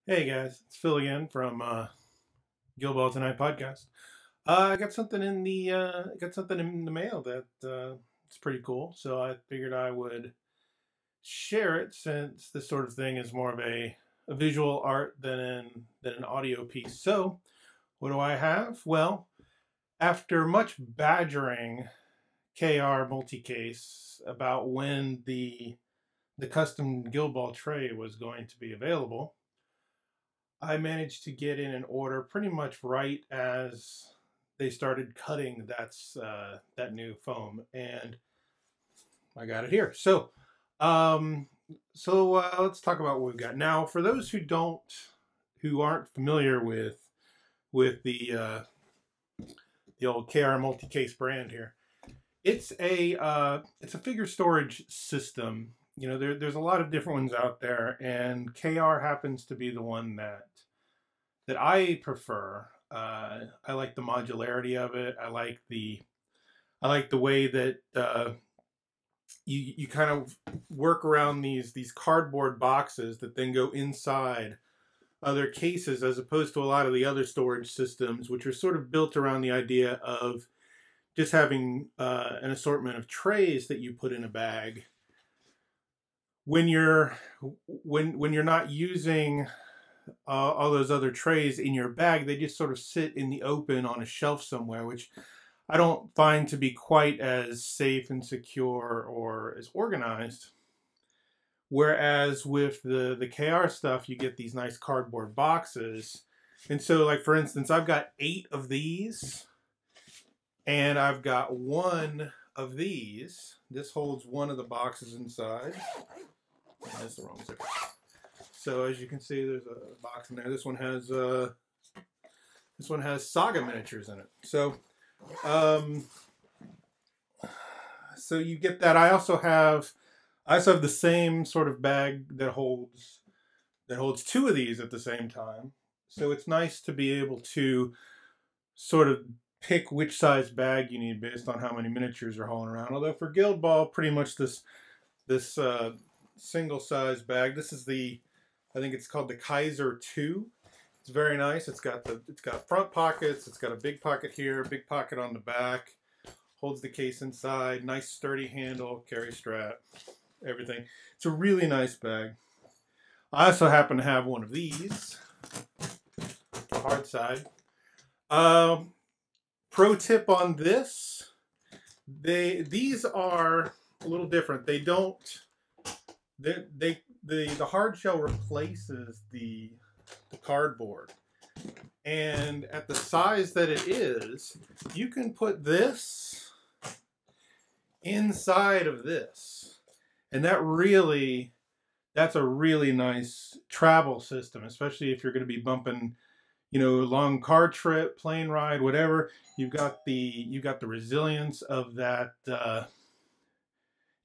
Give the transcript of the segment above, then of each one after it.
Hey guys, it's Phil again from Gilball Tonight podcast. I got something in the mail that it's pretty cool. So I figured I would share it since this sort of thing is more of a visual art than an audio piece. So what do I have? Well, after much badgering KR Multicase about when the custom Gilball tray was going to be available, I managed to get in an order pretty much right as they started cutting that new foam, and I got it here. Um, let's talk about what we've got now. For those who aren't familiar with the old KR Multicase brand here, it's a figure storage system. You know, there's a lot of different ones out there, and KR happens to be the one that I prefer. I like the modularity of it. I like the way that you kind of work around these cardboard boxes that then go inside other cases, as opposed to a lot of the other storage systems, which are sort of built around the idea of just having an assortment of trays that you put in a bag. When you're not using all those other trays in your bag, they just sort of sit in the open on a shelf somewhere, which I don't find to be quite as safe and secure or as organized. Whereas with the KR stuff, you get these nice cardboard boxes. And so, like, for instance, I've got 8 of these, and I've got 1 of these. This holds 1 of the boxes inside. That's the wrong zipper. So as you can see, there's a box in there. This one has Saga miniatures in it. So you get that. I also have the same sort of bag that holds 2 of these at the same time. So it's nice to be able to sort of pick which size bag you need based on how many miniatures are hauling around. Although for Guild Ball, pretty much this single size bag. This is I think it's called the Kaiser 2. It's very nice. It's got front pockets. It's got a big pocket here, big pocket on the back. Holds the case inside. Nice sturdy handle, carry strap, everything. It's a really nice bag. I also happen to have one of these, the hard side. Pro tip on this: these are a little different. They don't. The hard shell replaces the cardboard, and at the size that it is, you can put this inside of this, and that's a really nice travel system, especially if you're going to be bumping, you know, long car trip, plane ride, whatever. You've got the resilience of that.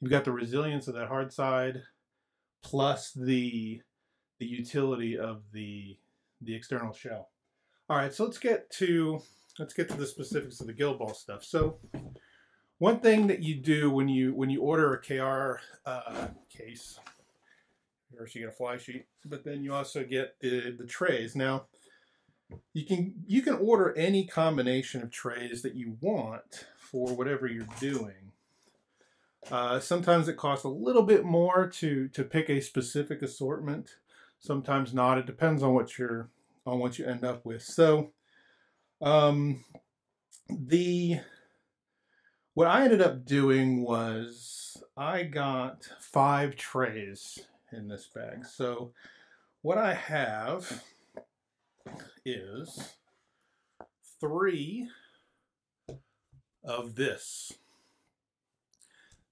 You've got the resilience of that hard side, plus the utility of the external shell. All right, so let's get to the specifics of the Guild Ball stuff. So one thing that you do when you order a KR case, first you get a fly sheet, but then you also get the trays. Now you can order any combination of trays that you want for whatever you're doing. Sometimes it costs a little bit more to pick a specific assortment. Sometimes not. It depends on what you end up with. So, what I ended up doing was I got 5 trays in this bag. So, what I have is 3 of this.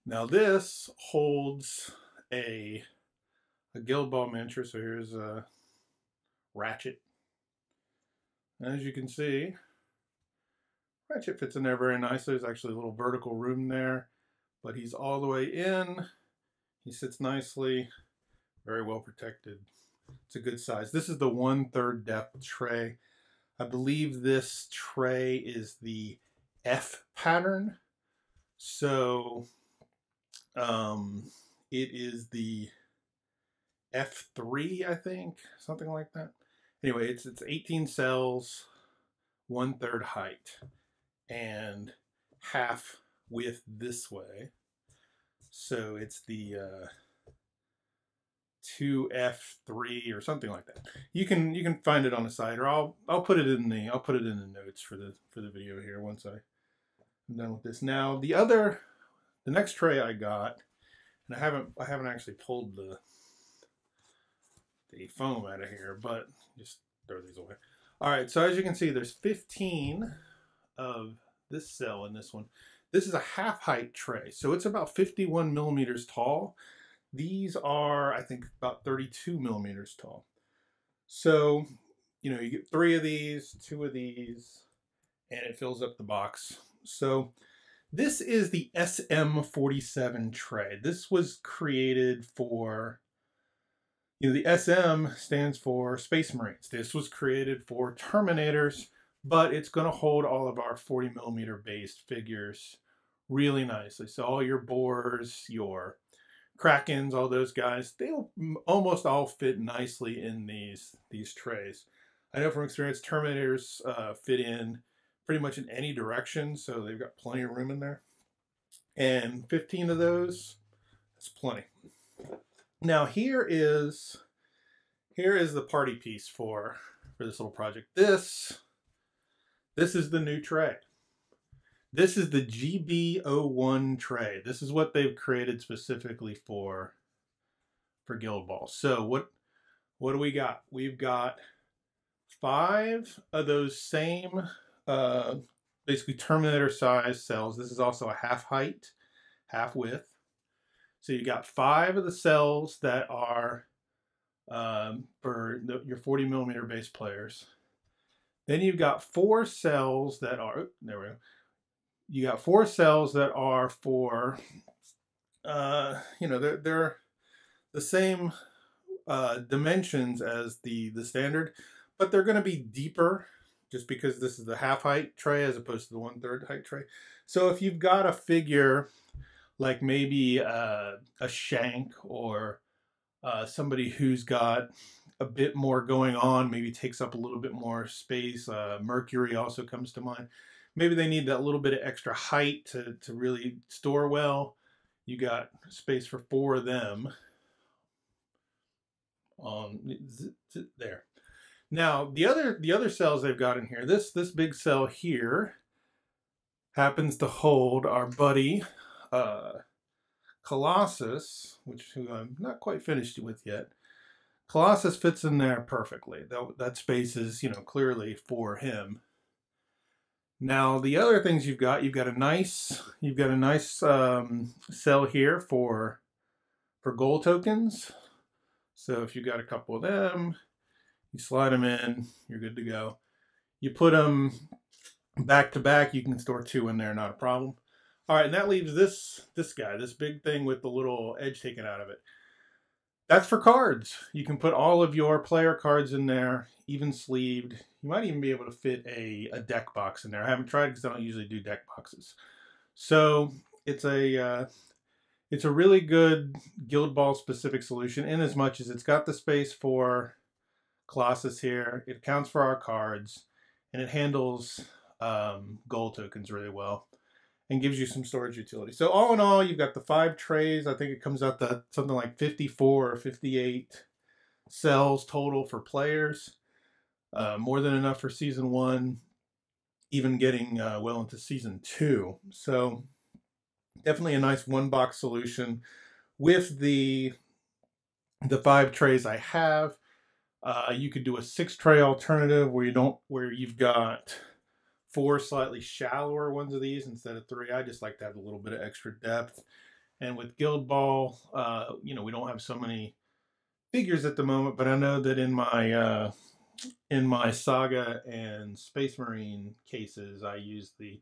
Now this holds a Guild Ball miniature. So here's a Ratchet. As you can see, Ratchet fits in there very nicely. There's actually a little vertical room there, but he's all the way in. He sits nicely, very well protected. It's a good size. This is the 1/3 depth tray. I believe this tray is the F pattern. So it is the F3, I think, something like that. Anyway, it's 18 cells, 1/3 height, and half width this way. So it's the 2F3 or something like that. You can find it on the site, or I'll put it in the notes for the video here once I'm done with this. Now the next tray I got, and I haven't actually pulled the foam out of here, but just throw these away. All right, so as you can see, there's 15 of this cell in this one. This is a half height tray, so it's about 51 millimeters tall. These are, I think, about 32 millimeters tall. So, you know, you get 3 of these, 2 of these, and it fills up the box. So this is the SM47 tray. This was created for, you know, the SM stands for Space Marines. This was created for Terminators, but it's going to hold all of our 40 millimeter based figures really nicely. So all your Boars, your Krakens, all those guys, they'll almost all fit nicely in these trays. I know from experience, Terminators fit in pretty much in any direction, so they've got plenty of room in there. And 15 of those, that's plenty. Now here is the party piece for this little project. This is the new tray. This is the GB01 tray. This is what they've created specifically for Guild Ball. So what do we got? We've got 5 of those same basically Terminator size cells. This is also a half height, half width. So you got 5 of the cells that are for your 40 millimeter base players. Then you've got 4 cells that are, there we go. You got 4 cells that are for, you know, they're the same dimensions as the standard, but they're going to be deeper just because this is the half height tray as opposed to the 1/3 height tray. So if you've got a figure like maybe a Shank or somebody who's got a bit more going on, maybe takes up a little bit more space. Mercury also comes to mind. Maybe they need that little bit of extra height to really store well. You got space for 4 of them on there. Now the other cells they've got in here, this big cell here happens to hold our buddy Colossus, who I'm not quite finished with yet. Colossus fits in there perfectly. That space is, you know, clearly for him. Now the other things you've got a nice cell here for gold tokens. So if you've got a couple of them, you slide them in, you're good to go. You put them back to back, you can store 2 in there, not a problem. All right, and that leaves this guy, this big thing with the little edge taken out of it. That's for cards. You can put all of your player cards in there, even sleeved. You might even be able to fit a deck box in there. I haven't tried because I don't usually do deck boxes. So it's a really good Guild Ball specific solution in as much as it's got the space for Colossus here. It accounts for our cards, and it handles gold tokens really well and gives you some storage utility. So all in all, you've got the 5 trays. I think it comes out to something like 54 or 58 cells total for players. More than enough for season 1, even getting well into season 2. So definitely a nice 1-box solution with the 5 trays I have. You could do a 6-tray alternative where you've got 4 slightly shallower ones of these instead of 3. I just like to have a little bit of extra depth. And with Guild Ball, you know, we don't have so many figures at the moment, but I know that in my Saga and Space Marine cases, I use the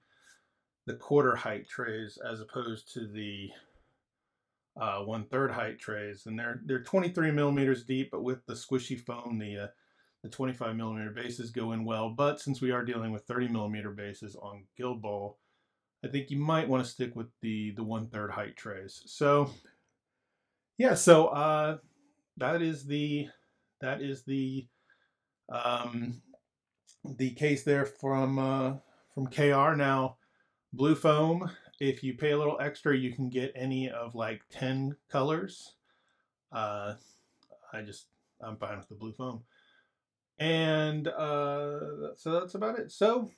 quarter height trays as opposed to the 1/3 height trays, and they're 23 millimeters deep, but with the squishy foam, the 25 millimeter bases go in well. But since we are dealing with 30 millimeter bases on Guild Ball, I think you might want to stick with the 1/3 height trays. So yeah, so that is um, the case there from KR. Now, blue foam. If you pay a little extra, you can get any of like 10 colors. Uh, I'm fine with the blue foam. And so that's about it. So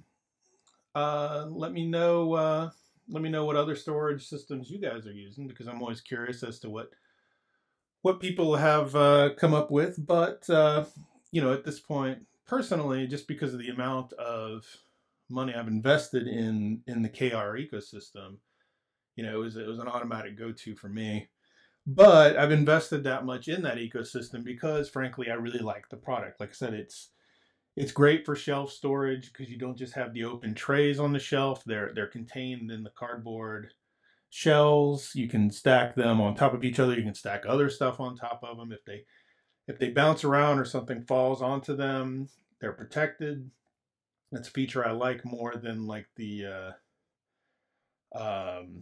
let me know. Let me know what other storage systems you guys are using, because I'm always curious as to what people have come up with. But at this point, personally, just because of the amount of money I've invested in the KR ecosystem, it was an automatic go-to for me. But I've invested that much in that ecosystem because, frankly, I really like the product. Like I said, it's great for shelf storage because you don't just have the open trays on the shelf. They're contained in the cardboard shells. You can stack them on top of each other. You can stack other stuff on top of them. If they bounce around or something falls onto them, they're protected. That's a feature I like more than like um,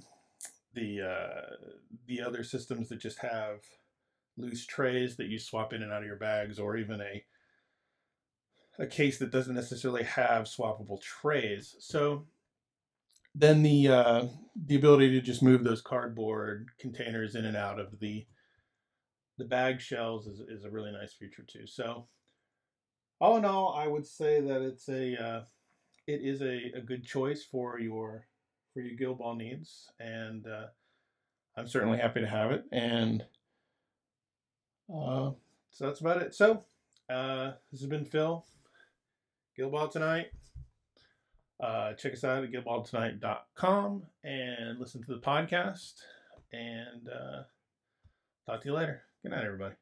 the other systems that just have loose trays that you swap in and out of your bags, or even a case that doesn't necessarily have swappable trays. So then the ability to just move those cardboard containers in and out of the bag shells is a really nice feature too. So all in all, I would say that it is a good choice for your gill ball needs, and I'm certainly happy to have it. And so that's about it. So this has been Phil, Gill Ball Tonight. Check us out at gillballtonight.com and listen to the podcast. And talk to you later. Good night, everybody.